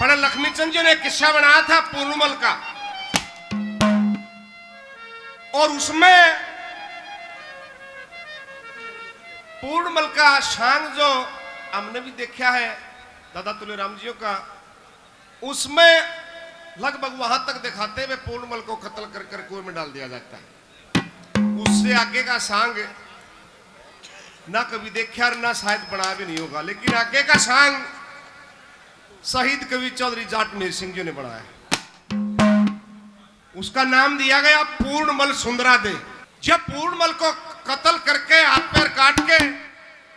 पंडित लक्ष्मीचंद जी ने एक किस्सा बनाया था पूर्णमल का, और उसमें पूर्णमल का शांग जो हमने भी देखा है दादा तुलेराम जी का, उसमें लगभग वहां तक दिखाते हुए पूर्णमल को कत्ल कर कर कुएं में डाल दिया जाता है। उससे आगे का सांग ना कभी देखा और ना शायद बना भी नहीं होगा, लेकिन आगे का सांग शहीद कवि चौधरी जाटमेर सिंह जी ने बनाया। उसका नाम दिया गया पूर्णमल सुंदरादे। जब पूर्णमल को कत्ल करके हाथ पैर काट के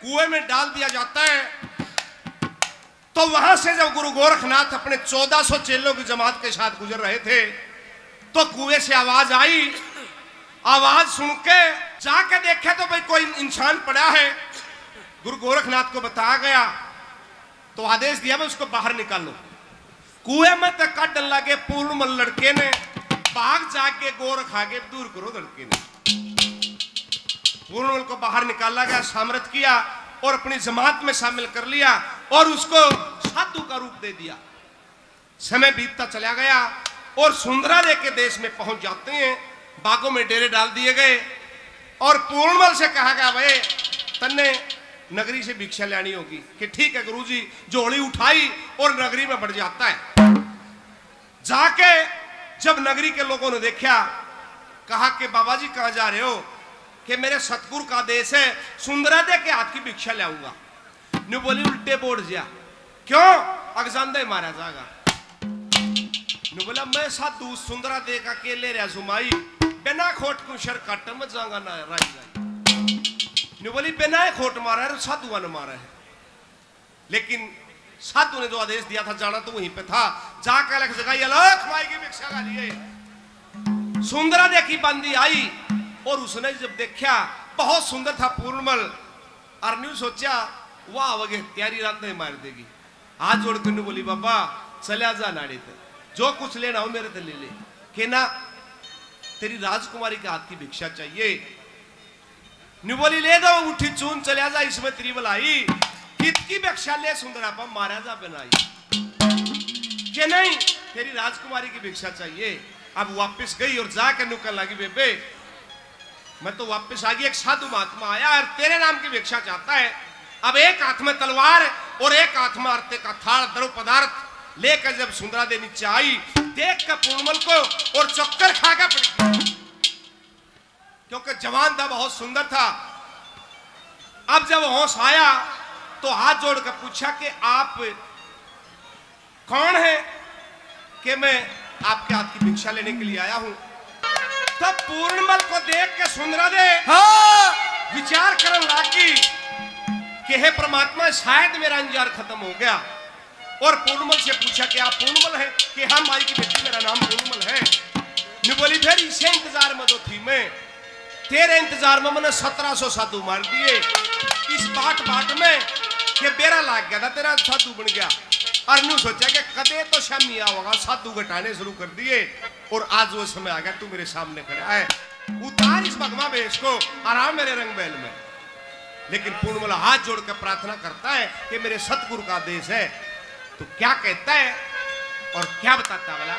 कुएं में डाल दिया जाता है, तो वहां से जब गुरु गोरखनाथ अपने 1400 चेलों की जमात के साथ गुजर रहे थे, तो कुएं से आवाज आई। आवाज सुन के जाके देखे तो भाई कोई इंसान पड़ा है। गुरु गोरखनाथ को बताया गया, तो आदेश दिया भाई उसको बाहर निकालो। कुएं में तक कट लगे पूर्णमल लड़के ने, भाग जाके गोरख आगे दूर करो लड़के ने। पूर्णमल को बाहर निकाला गया, सामर्थ किया और अपनी जमात में शामिल कर लिया और उसको साधु का रूप दे दिया। समय बीतता चला गया और सुंदरादे के देश में पहुंच जाते हैं। बागों में डेरे डाल दिए गए और पूर्णमल से कहा गया भाई तन्ने नगरी से भिक्षा लेनी होगी। कि ठीक है गुरुजी। झोली उठाई और नगरी में बढ़ जाता है। जाके जब नगरी के लोगों ने देखा, कहा कि बाबा जी कहां जा रहे हो? कि मेरे सतगुरु का देश है, सुंदरादे के हाथ की भिक्षा लाऊंगा। नु बोली उल्टे बोर्ड जा। क्यों? अगजांदे मारा जागा। नु बोला मैं साधु सुंदरादे का केले रहा सुमाई, बिना खोट को शर काट मत जाऊंगा ना राज जाए। नु बोली बिना खोट मारा है, साधुआ ने मारा है। लेकिन साधु ने जो आदेश दिया था जाना तो वहीं पे था। जाकर अलग जगह अलग माई की भिक्षा का लिए सुंदरादे की बंदी आई और उसने जब देखा बहुत सुंदर था पूर्णमल, और न्यू सोचा वाह वगे त्यारी रात नहीं मार देगी। हाथ जोड़ कर बोली बाबा चले जा नाड़ी थे, जो कुछ लेना हो मेरे से ले ले। कि ना तेरी राजकुमारी के हाथ की भिक्षा चाहिए। न्यू बोली ले दो, उठी चून चले जा, इसमें तेरी भलाई। कितकी भिक्षा ले सुंदरा पर मारा जा बनाई। कि नहीं तेरी राजकुमारी की भिक्षा चाहिए। अब वापस गई और जाकर नुकल लगी बेबे मैं तो वापस आ गई, एक साधु महात्मा आया और तेरे नाम की भिक्षा चाहता है। अब एक हाथ में तलवार और एक हाथ में आरते का थाल द्रव पदार्थ लेकर जब सुंदरादे नीचे आई, देख कर पूर्णमल को और चक्कर खाकर पड़ गई, क्योंकि जवान था, बहुत सुंदर था। अब जब होश आया तो हाथ जोड़कर पूछा कि आप कौन है? कि मैं आपके हाथ की भिक्षा लेने के लिए आया हूं। तब पूर्णमल को देख के सुंदरादे विचार करने लगी कि हे परमात्मा शायद मेरा इंतजार खत्म हो गया। और पूर्णमल से पूछा कि आप पूर्णमल हैं? कि हाँ माई की बेटी मेरा नाम पूर्णमल है। ने बोली फिर इसे इंतजार में तो थी मैं, तेरे इंतजार में मैंने 1700 साधु मार दिए। इस बाट में कि बेरा लाग गया था, तेरा साधु बन गया। और न्यू सोचा कि कदे तो शामी आओगा, साधु घटाने शुरू कर दिए और आज वो समय आ गया तू मेरे सामने खड़ा है। उतार इस भगवा वेश को, आराम मेरे रंग बैल में। लेकिन पूर्णमल हाथ जोड़कर प्रार्थना करता है कि मेरे सतगुरु का आदेश है। तो क्या कहता है और क्या बताता वाला?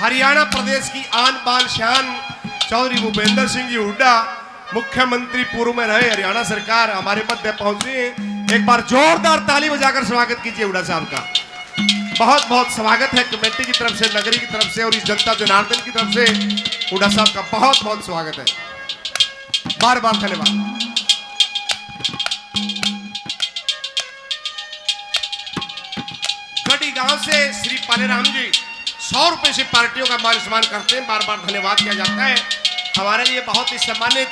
हरियाणा प्रदेश की आन बान शान चौधरी भूपेंद्र सिंह जी हुड्डा, मुख्यमंत्री पूर्व में रहे हरियाणा सरकार, हमारे मध्य पहुंच रही है। एक बार जोरदार ताली बजाकर स्वागत कीजिए हुड्डा साहब का। बहुत बहुत स्वागत है कमेटी की तरफ से, नगरी की तरफ से और इस जनता जनार्दन की तरफ से हुड्डा साहब का बहुत बहुत स्वागत है। बार बार धन्यवाद। गढ़ी गांव से श्री पालेराम जी 100 रुपए से पार्टियों का मान सम्मान करते हैं, बार बार धन्यवाद किया जाता है। हमारे लिए बहुत ही सम्मानित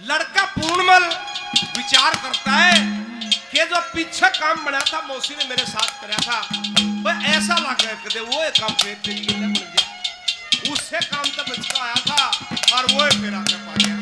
लड़का पूर्णमल विचार करता है कि जो पीछे काम बना था मौसी ने मेरे साथ कराया था, वह ऐसा लगा कि वो एक काम फिर बन गया, उससे काम तो बचका आया था और वो फिर आकर पा गया।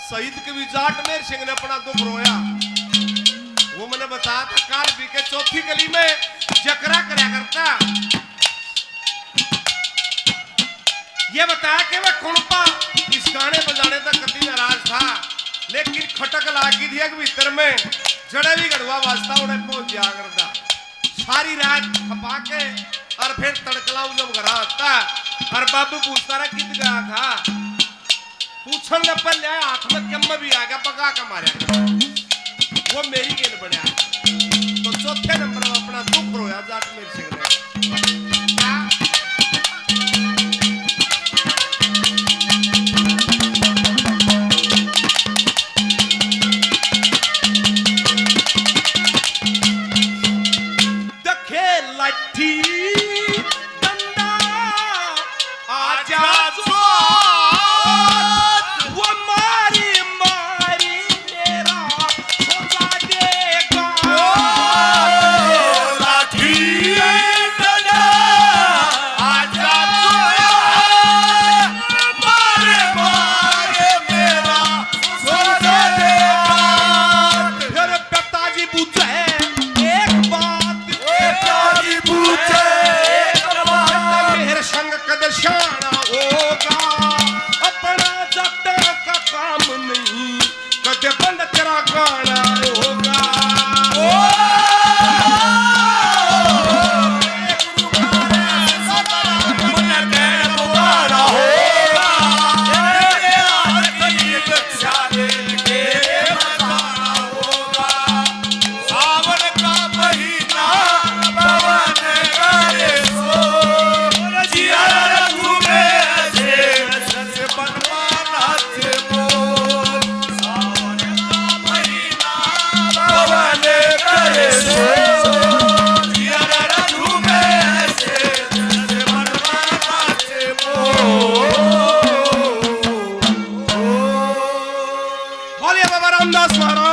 शहीद कवि जाटमेर सिंह ने अपना दुख रोया। वो मैंने बताया था काल भी के चौथी गली में जकरा करया करता। ये बताया कि वह कुणपा इस गाने बजाने तक कभी नाराज था, लेकिन खटक लागी थी एक भीतर में जड़े भी गढ़वा वाजता उन्हें पहुंच जा करता। सारी रात खपा के और फिर तड़कलाऊ जब घर आता और बाबू पूछता रहा कित गया था, पूछन न पर ले हाथ में कम्मा भी आ गया, पका का मारा वो मेरी गेल बढ़िया। तो चौथे नंबर में अपना दुख रोया जाटमेर सिंह ने। दखे लाठी डंडा आजा Yeah. बोलिए बाबा रामदास महाराज